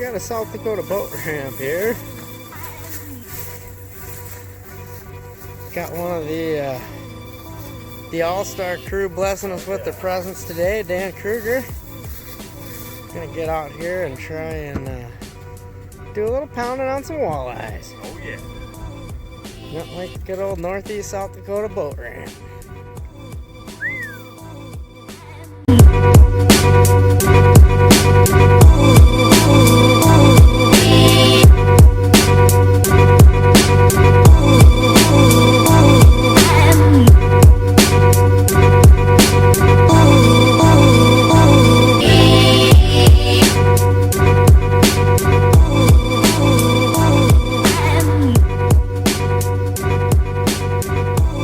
got a South Dakota boat ramp here. Got one of the all-star crew blessing us with their presence today, Dan Kruger. Gonna get out here and try and do a little pounding on some walleyes. Oh yeah. Nothing like the good old Northeast South Dakota boat ramp.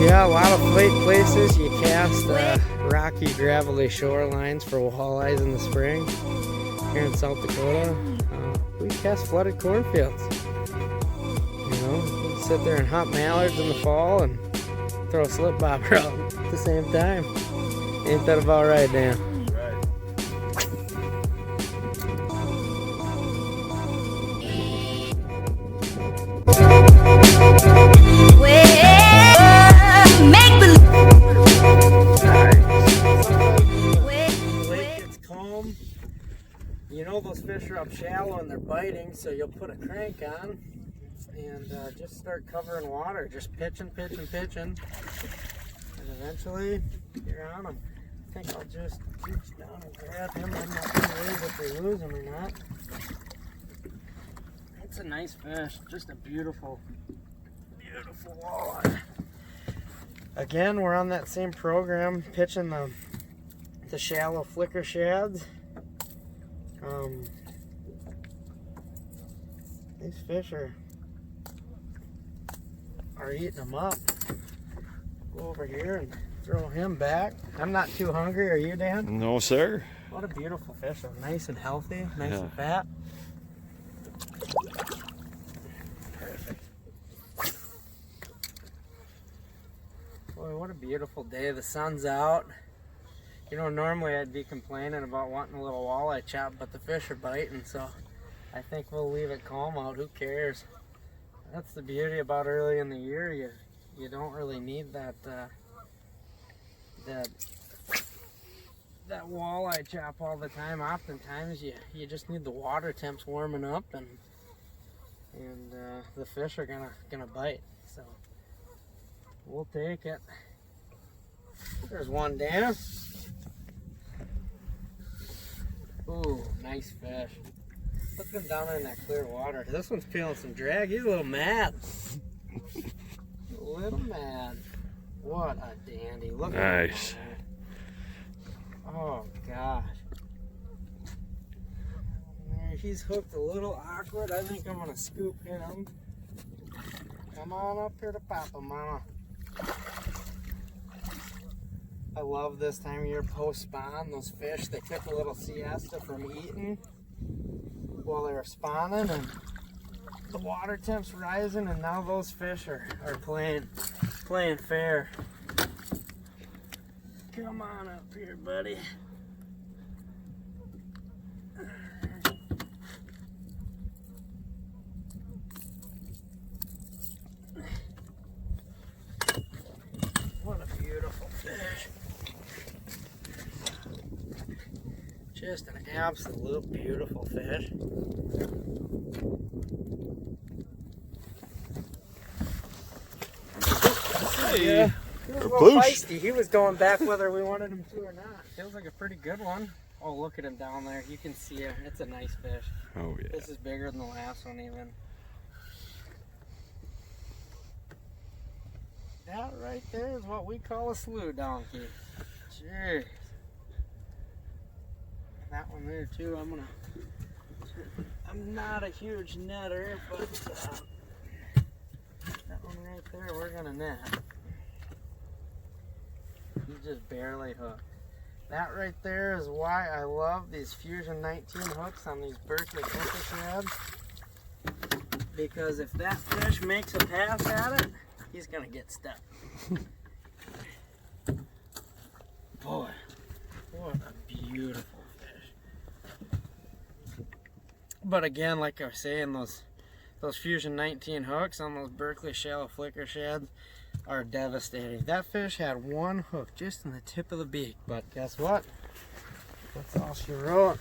Yeah, a lot of places you cast rocky, gravelly shorelines for walleyes in the spring. Here in South Dakota, we cast flooded cornfields. You know, you sit there and hunt mallards in the fall and throw a slip bobber out at the same time. Ain't that about right, Dan? You know those fish are up shallow and they're biting, so you'll put a crank on and just start covering water, just pitching, and eventually you're on them. I think I'll just reach down and grab him. I'm not too worried if they lose him or not. It's a nice fish, just a beautiful walleye. Again, we're on that same program, pitching the shallow flicker shads. These fish are eating them up. Go over here and throw him back. I'm not too hungry. Are you, Dan? No, sir. What a beautiful fish. Nice and healthy, nice and fat. Perfect. Boy, what a beautiful day. The sun's out. You know, normally I'd be complaining about wanting a little walleye chop, but the fish are biting, so I think we'll leave it calm out. Who cares? That's the beauty about early in the year. You don't really need that walleye chop all the time. Oftentimes you just need the water temps warming up, and the fish are gonna bite. So we'll take it. There's one, Dan. Ooh, nice fish. Put them down in that clear water. This one's feeling some drag. He's a little mad. A little mad. What a dandy. Look at Nice. Oh, gosh. There, he's hooked a little awkward. I think I'm going to scoop him. Come on up here to Papa, Mama. I love this time of year post-spawn. Those fish, they took a little siesta from eating while they were spawning, and the water temp's rising, and now those fish are playing fair. Come on up here, buddy. What a beautiful fish. Just an absolute beautiful fish. Hey, yeah, he was a little feisty. He was going back whether we wanted him to or not. Feels like a pretty good one. Oh, look at him down there. You can see it. It's a nice fish. Oh yeah. This is bigger than the last one even. That right there is what we call a slough donkey. Jeez. That one there too. I'm not a huge netter, but that one right there we're gonna net. He's just barely hooked. That right there is why I love these Fusion 19 hooks on these Berkeley flicker shads. Because if that fish makes a pass at it, he's gonna get stuck. Boy, what a beautiful fish. But again, like I was saying, those Fusion 19 hooks on those Berkeley shallow flicker sheds are devastating. That fish had one hook just in the tip of the beak, but guess what? That's all she wrote.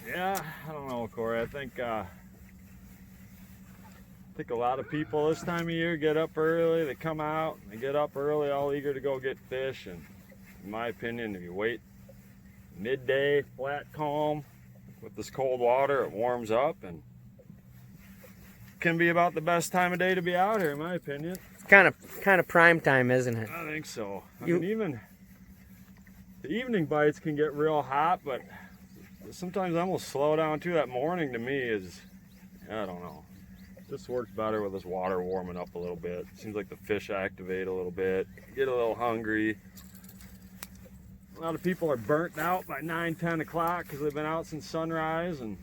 Yeah, I don't know, Corey. I think a lot of people this time of year get up early. They come out, they get up early, all eager to go get fish. And in my opinion, if you wait midday, flat, calm, with this cold water, it warms up and can be about the best time of day to be out here, in my opinion. It's kind of prime time, isn't it? I think so. I mean, even the evening bites can get real hot, but sometimes I almost slow down too. That morning to me is, I don't know. This works better with this water warming up a little bit. Seems like the fish activate a little bit, get a little hungry. A lot of people are burnt out by 9, 10 o'clock because they've been out since sunrise, and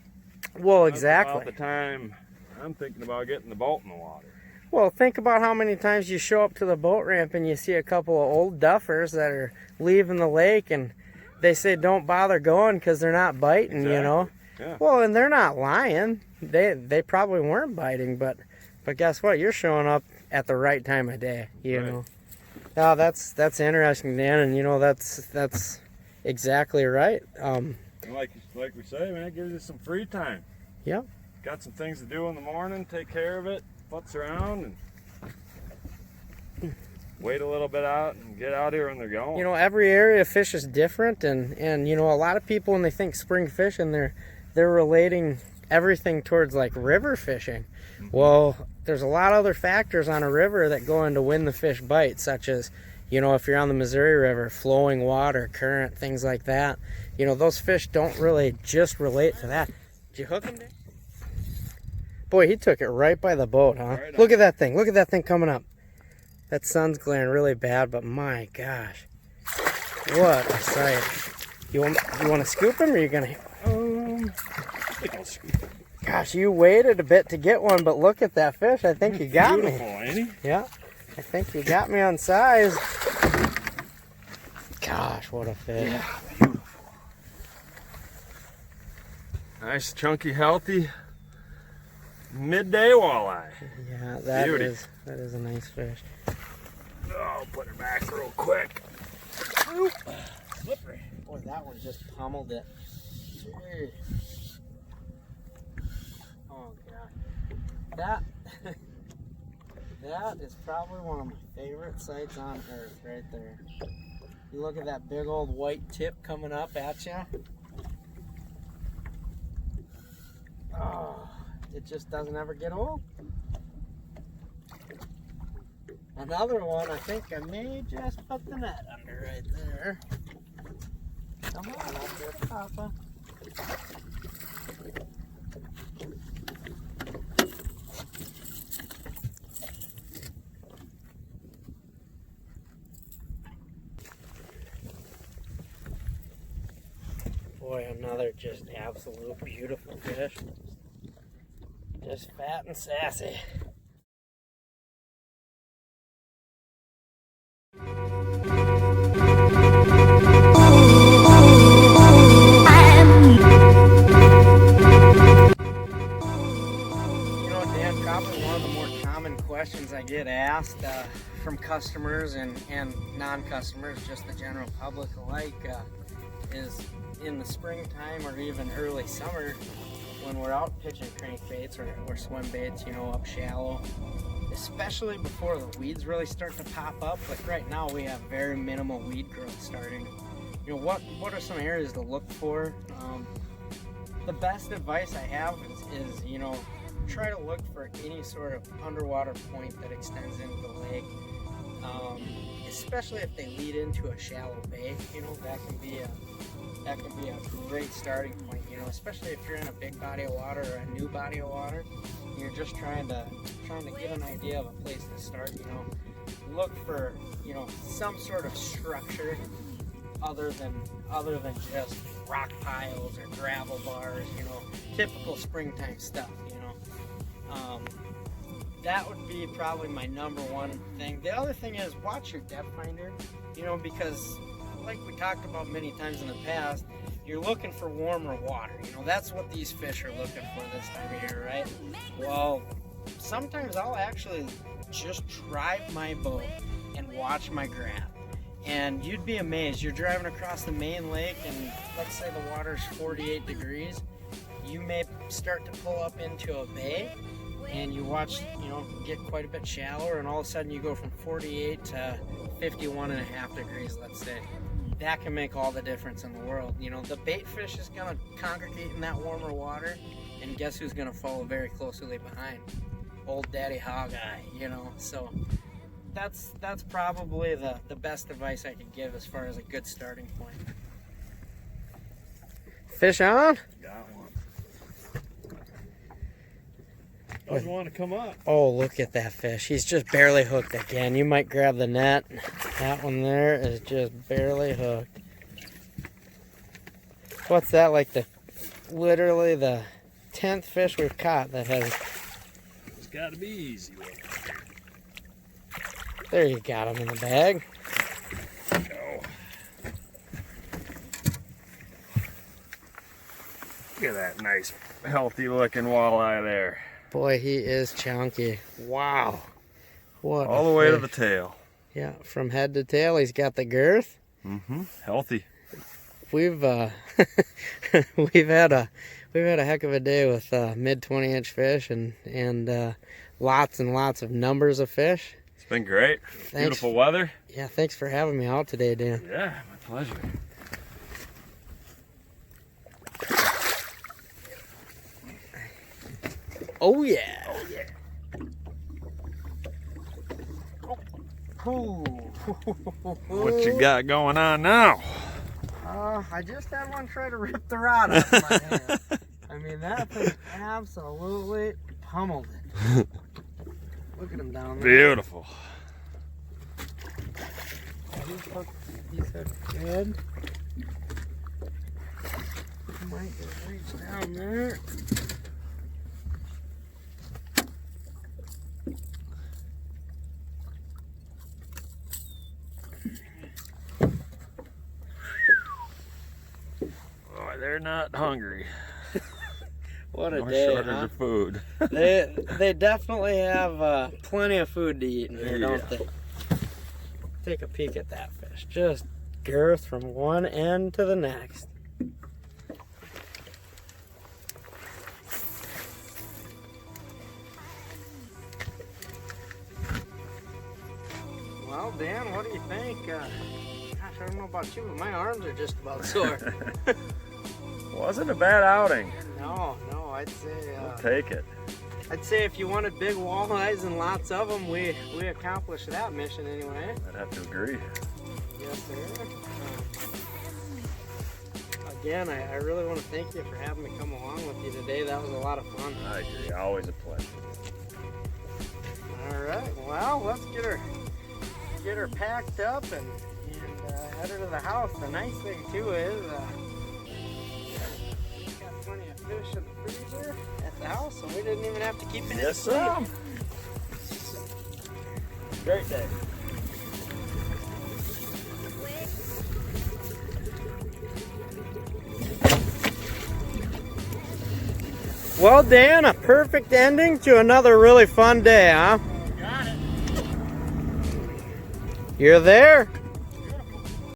well, exactly. That's about the time I'm thinking about getting the boat in the water. Well, think about how many times you show up to the boat ramp and you see a couple of old duffers that are leaving the lake, and they say don't bother going because they're not biting, exactly. You know. Yeah. Well, and they're not lying. They probably weren't biting, but guess what? You're showing up at the right time of day, you right. know. Oh, that's interesting, Dan, and you know that's exactly right. Like we say, man, it gives you some free time. Yep. Got some things to do in the morning, take care of it, putz around, and wait a little bit out and get out here when they're going. You know, every area of fish is different, and you know, a lot of people when they think spring fishing, they're relating everything towards like river fishing. Well, there's a lot of other factors on a river that go into when the fish bite, such as, you know, if you're on the Missouri River, flowing water, current, things like that. You know, those fish don't really just relate to that. Did you hook him, Dan? Boy, he took it right by the boat, huh? Right. Look at that thing. Look at that thing coming up. That sun's glaring really bad, but my gosh. What a sight. You want to scoop him, or are you going to... I think I'll scoop it. Gosh, you waited a bit to get one, but look at that fish. I think you got me. Beautiful, ain't he? Yeah, I think you got me on size. Gosh, what a fish. Yeah, beautiful. Nice, chunky, healthy midday walleye. Yeah, that Beauty. is a nice fish. Oh, put her back real quick. Oop. Slippery. Boy, that one just pummeled it. Jeez. Oh god. That is probably one of my favorite sights on earth right there. You look at that big old white tip coming up at you. Oh, it just doesn't ever get old. Another one, I think I may just put the net under right there. Come on up there, Papa. Boy, another just absolute beautiful fish. Just fat and sassy. Questions I get asked from customers and non-customers, just the general public alike, is in the springtime or even early summer when we're out pitching crankbaits or swim baits, you know, up shallow, especially before the weeds really start to pop up. Like right now we have very minimal weed growth starting. You know, what are some areas to look for? The best advice I have is you know, try to look for any sort of underwater point that extends into the lake, especially if they lead into a shallow bay. You know, that can be a great starting point. You know, especially if you're in a big body of water or a new body of water, and you're just trying to get an idea of a place to start. You know, look for, you know, some sort of structure other than just rock piles or gravel bars. You know, typical springtime stuff. You know. that would be probably my number one thing. The other thing is watch your depth finder, you know, because like we talked about many times in the past, you're looking for warmer water. You know, that's what these fish are looking for this time of year, right? Well, sometimes I'll actually just drive my boat and watch my graph. And you'd be amazed. You're driving across the main lake and let's say the water's 48 degrees. You may start to pull up into a bay and you watch, you know, get quite a bit shallower, and all of a sudden you go from 48 to 51.5 degrees, let's say. That can make all the difference in the world. You know, the bait fish is gonna congregate in that warmer water, and guess who's gonna follow very closely behind? Old Daddy Hog Eye, you know. So that's probably the best advice I could give as far as a good starting point. Fish on? Got one. Doesn't want to come up. Oh, look at that fish. He's just barely hooked again. You might grab the net. That one there is just barely hooked. What's that, like literally the 10th fish we've caught that has... It's got to be easy. There, you got him in the bag. Go. Look at that nice, healthy looking walleye there. Boy, he is chunky. Wow. What all the way to the tail. Yeah, from head to tail, he's got the girth. Mm-hmm. Healthy. We've we've had a heck of a day with mid 20-inch fish and lots and lots of numbers of fish. It's been great. Beautiful weather. Yeah, thanks for having me out today, Dan. Yeah, my pleasure. Oh yeah. Oh yeah. Oh. What you got going on now? I just had one try to rip the rod off my hand. I mean, that thing absolutely pummeled it. Look at him down there. Beautiful. He's hooked good. Might just reach down there. They're not hungry. What a No day, shortage huh? of food. They definitely have plenty of food to eat in here, don't they? Take a peek at that fish. Just girth from one end to the next. Well, Dan, what do you think? Gosh, I don't know about you, but my arms are just about sore. Wasn't a bad outing. No, I'd say... We'll take it. I'd say if you wanted big walleyes and lots of them, we accomplished that mission anyway. I'd have to agree. Yes, sir. Again, I really want to thank you for having me come along with you today. That was a lot of fun. I agree. Always a pleasure. All right. Well, let's get her packed up and head her to the house. The nice thing too is we've got plenty of fish in the freezer at the house, so we didn't even have to keep it. Yes, sir. Great day. Well, Dan, a perfect ending to another really fun day, huh? Got it. You're there.